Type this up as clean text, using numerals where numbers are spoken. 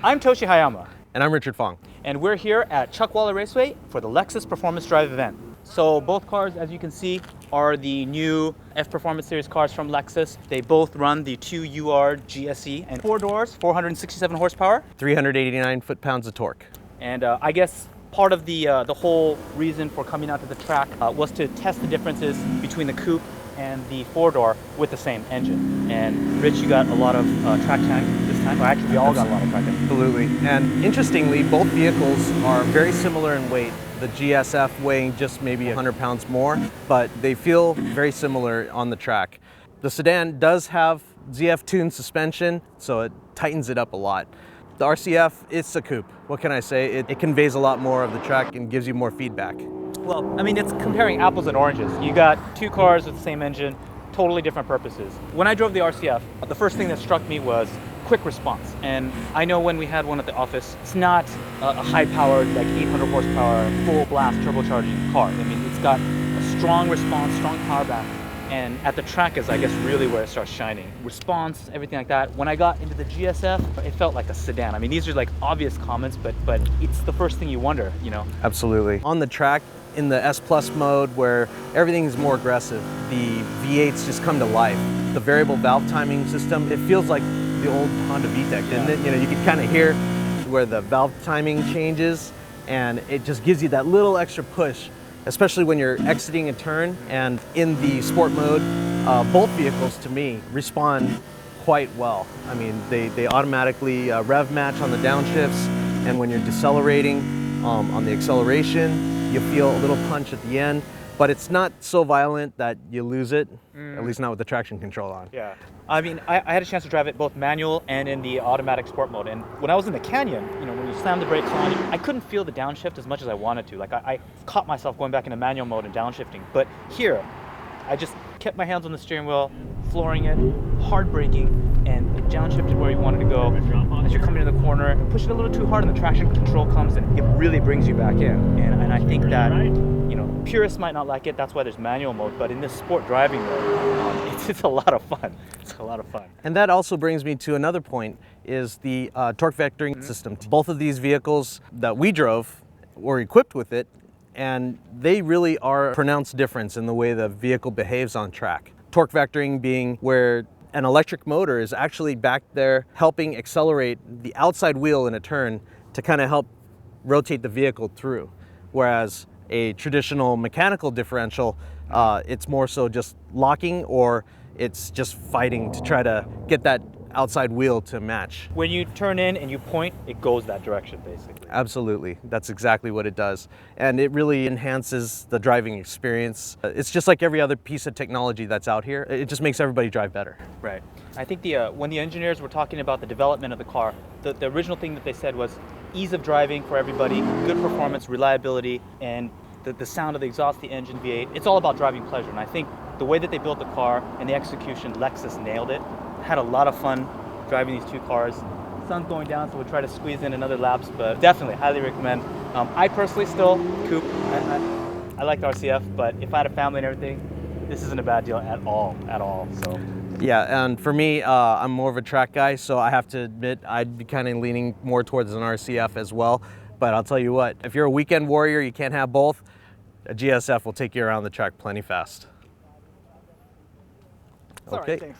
I'm Toshi Hayama. And I'm Richard Fong. And we're here at Chuckwalla Raceway for the Lexus Performance Drive event. So both cars, as you can see, are the new F Performance Series cars from Lexus. They both run the 2UR GSE and 4 doors, 467 horsepower. 389 foot-pounds of torque. And I guess part of the whole reason for coming out to the track was to test the differences between the coupe and the 4-door with the same engine. And Rich, you got a lot of track time this time. Well, actually, we all got a lot of track time. Absolutely. And interestingly, both vehicles are very similar in weight. The GSF weighing just maybe 100 pounds more, but they feel very similar on the track. The sedan does have ZF-tuned suspension, so it tightens it up a lot. The RCF, it's a coupe. What can I say? It conveys a lot more of the track and gives you more feedback. Well, I mean, it's comparing apples and oranges. You got two cars with the same engine, totally different purposes. When I drove the RCF, the first thing that struck me was quick response. And I know when we had one at the office, it's not a high-powered, like 800 horsepower, full-blast turbocharging car. I mean, it's got a strong response, strong power back. And at the track is, I guess, really where it starts shining. Response, everything like that. When I got into the GSF, it felt like a sedan. I mean, these are like obvious comments, but it's the first thing you wonder, you know? Absolutely. On the track, in the S Plus mode where everything is more aggressive, the V8s just come to life. The variable valve timing system, it feels like the old Honda VTEC, didn't it? You know, you can kind of hear where the valve timing changes, and it just gives you that little extra push, especially when you're exiting a turn. And in the sport mode, both vehicles, to me, respond quite well. I mean, they automatically rev match on the downshifts, and when you're decelerating on the acceleration, you feel a little punch at the end, but it's not so violent that you lose it, at least not with the traction control on. Yeah. I mean, I had a chance to drive it both manual and in the automatic sport mode. And when I was in the canyon, you know, when you slam the brakes on, I couldn't feel the downshift as much as I wanted to. Like I caught myself going back into manual mode and downshifting. But here, I just kept my hands on the steering wheel, flooring it, hard braking, and it downshifted where you wanted to go. As you're coming in the corner, push it a little too hard and the traction control comes and it really brings you back in. And I think that, you know, purists might not like it, that's why there's manual mode, but in this sport driving mode, it's a lot of fun. It's a lot of fun. And that also brings me to another point, is the torque vectoring system. Both of these vehicles that we drove were equipped with it, and they really are a pronounced difference in the way the vehicle behaves on track. Torque vectoring being where an electric motor is actually back there helping accelerate the outside wheel in a turn to kind of help rotate the vehicle through. Whereas a traditional mechanical differential, it's more so just locking, or it's just fighting to try to get that outside wheel to match. When you turn in and you point, it goes that direction, basically. Absolutely. That's exactly what it does. And it really enhances the driving experience. It's just like every other piece of technology that's out here. It just makes everybody drive better. Right. I think when the engineers were talking about the development of the car, the original thing that they said was ease of driving for everybody, good performance, reliability, and the sound of the exhaust, the engine, V8. It's all about driving pleasure. And I think the way that they built the car and the execution, Lexus nailed it. Had a lot of fun driving these two cars. Sun's going down, so we'll try to squeeze in another laps, but definitely highly recommend. I personally still coupe. I like the RCF, but if I had a family and everything, this isn't a bad deal at all. So. Yeah, and for me, I'm more of a track guy, so I have to admit I'd be kind of leaning more towards an RCF as well. But I'll tell you what, if you're a weekend warrior, you can't have both, a GSF will take you around the track plenty fast. Okay. All right, thanks.